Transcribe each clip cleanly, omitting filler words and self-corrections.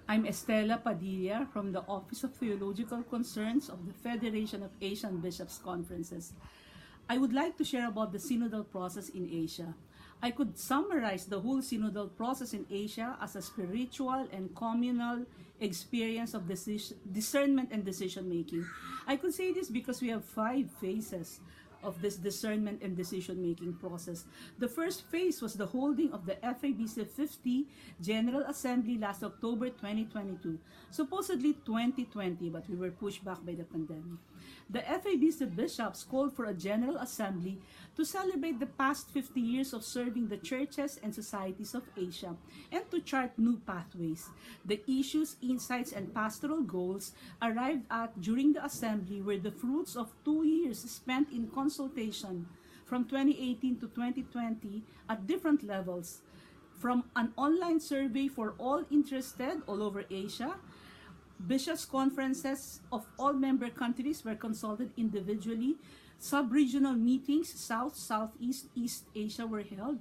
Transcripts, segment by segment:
I'm Estela Padilla from the Office of Theological Concerns of the Federation of Asian Bishops' Conferences. I would like to share about the synodal process in Asia. I could summarize the whole synodal process in Asia as a spiritual and communal experience of discernment and decision making. I could say this because we have 5 phases of this discernment and decision-making process. The first phase was the holding of the FABC 50 General Assembly last October 2022, supposedly 2020, but we were pushed back by the pandemic. The FABC bishops called for a General Assembly to celebrate the past 50 years of serving the churches and societies of Asia and to chart new pathways. The issues, insights, and pastoral goals arrived at during the assembly were the fruits of 2 years spent in consultation from 2018 to 2020 at different levels, from an online survey for all interested all over Asia. Bishops' conferences of all member countries were consulted individually. Sub-regional meetings, South, Southeast, East Asia were held.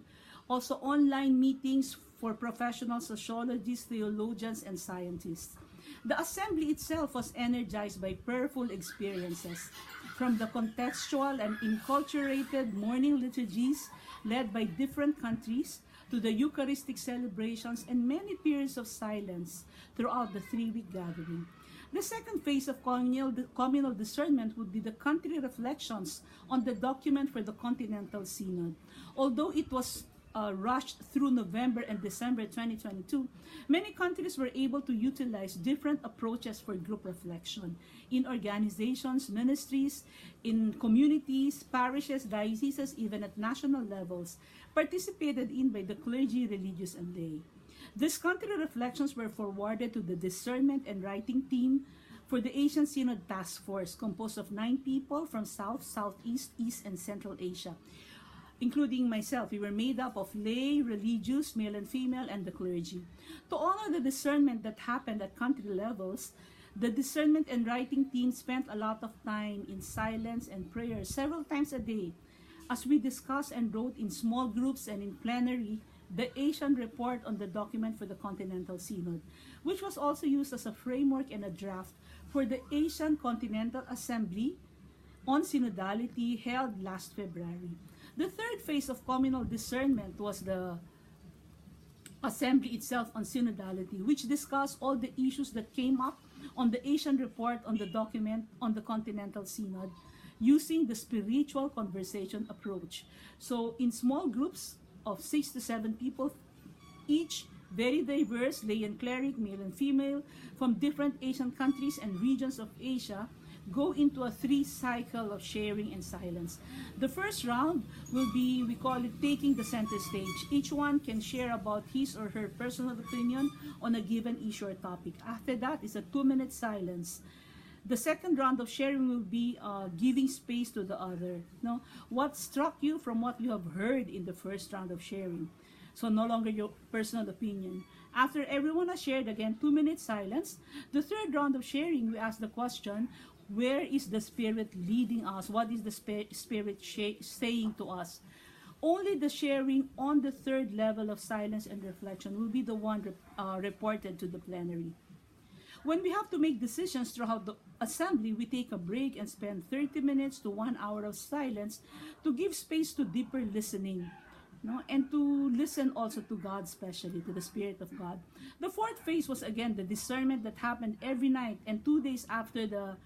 Also online meetings for professional sociologists, theologians, and scientists. The assembly itself was energized by prayerful experiences, from the contextual and enculturated morning liturgies led by different countries to the Eucharistic celebrations and many periods of silence throughout the 3-week gathering. The second phase of communal discernment would be the country reflections on the document for the Continental Synod. Although it was rushed through November and December 2022, many countries were able to utilize different approaches for group reflection in organizations, ministries, in communities, parishes, dioceses, even at national levels, participated in by the clergy, religious, and lay. These country reflections were forwarded to the discernment and writing team for the Asian Synod Task Force, composed of 9 people from South, Southeast, East, and Central Asia, including myself. We were made up of lay, religious, male and female, and the clergy. To honor the discernment that happened at country levels, the discernment and writing team spent a lot of time in silence and prayer several times a day as we discussed and wrote in small groups and in plenary the Asian report on the document for the Continental Synod, which was also used as a framework and a draft for the Asian Continental Assembly on Synodality held last February. The third phase of communal discernment was the assembly itself on synodality, which discussed all the issues that came up on the Asian report on the document on the Continental Synod using the spiritual conversation approach. So in small groups of 6 to 7 people, each very diverse, lay and cleric, male and female, from different Asian countries and regions of Asia, go into a 3 cycle of sharing and silence. The first round will be, we call it taking the center stage. Each one can share about his or her personal opinion on a given issue or topic. After that is a 2-minute silence. The second round of sharing will be giving space to the other. No? What struck you from what you have heard in the first round of sharing? So no longer your personal opinion. After everyone has shared, again, 2-minute silence. The third round of sharing, we ask the question, where is the Spirit leading us? What is the Spirit saying to us? Only the sharing on the third level of silence and reflection will be the one reported to the plenary. When we have to make decisions throughout the assembly, we take a break and spend 30 minutes to 1 hour of silence to give space to deeper listening. No? And to listen also to God, especially to the Spirit of God. The fourth phase was again the discernment that happened every night and 2 days after the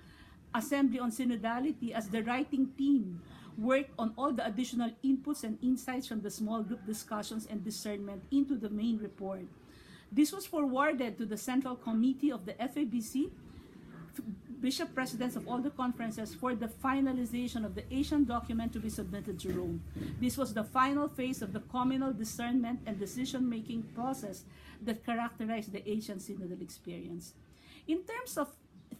assembly on synodality, as the writing team worked on all the additional inputs and insights from the small group discussions and discernment into the main report. This was forwarded to the Central Committee of the FABC, Bishop Presidents of all the conferences, for the finalization of the Asian document to be submitted to Rome. This was the final phase of the communal discernment and decision-making process that characterized the Asian Synodal experience. In terms of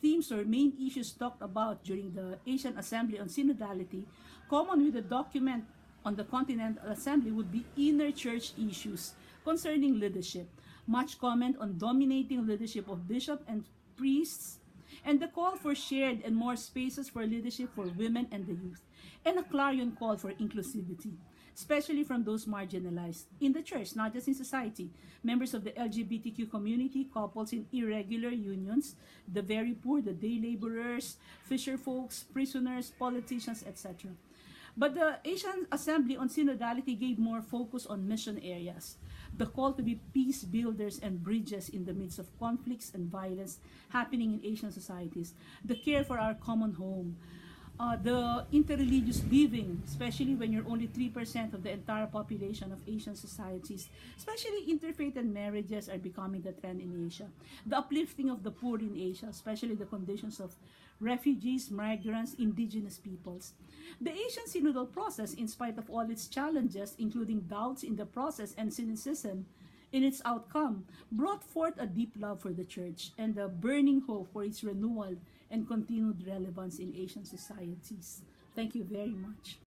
themes or main issues talked about during the Asian Assembly on Synodality, common with the document on the Continental Assembly would be inner church issues concerning leadership, much comment on dominating leadership of bishops and priests, and the call for shared and more spaces for leadership for women and the youth, and a clarion call for inclusivity. especially from those marginalized in the church, not just in society. Members of the LGBTQ community, couples in irregular unions, the very poor, the day laborers, fisher folks, prisoners, politicians, etc. But the Asian Assembly on Synodality gave more focus on mission areas, the call to be peace builders and bridges in the midst of conflicts and violence happening in Asian societies, the care for our common home, the interreligious living, especially when you're only 3% of the entire population of Asian societies, especially interfaith and marriages are becoming the trend in Asia. The uplifting of the poor in Asia, especially the conditions of refugees, migrants, indigenous peoples. The Asian Synodal process, in spite of all its challenges, including doubts in the process and cynicism in its outcome, brought forth a deep love for the Church and a burning hope for its renewal and continued relevance in Asian societies. Thank you very much.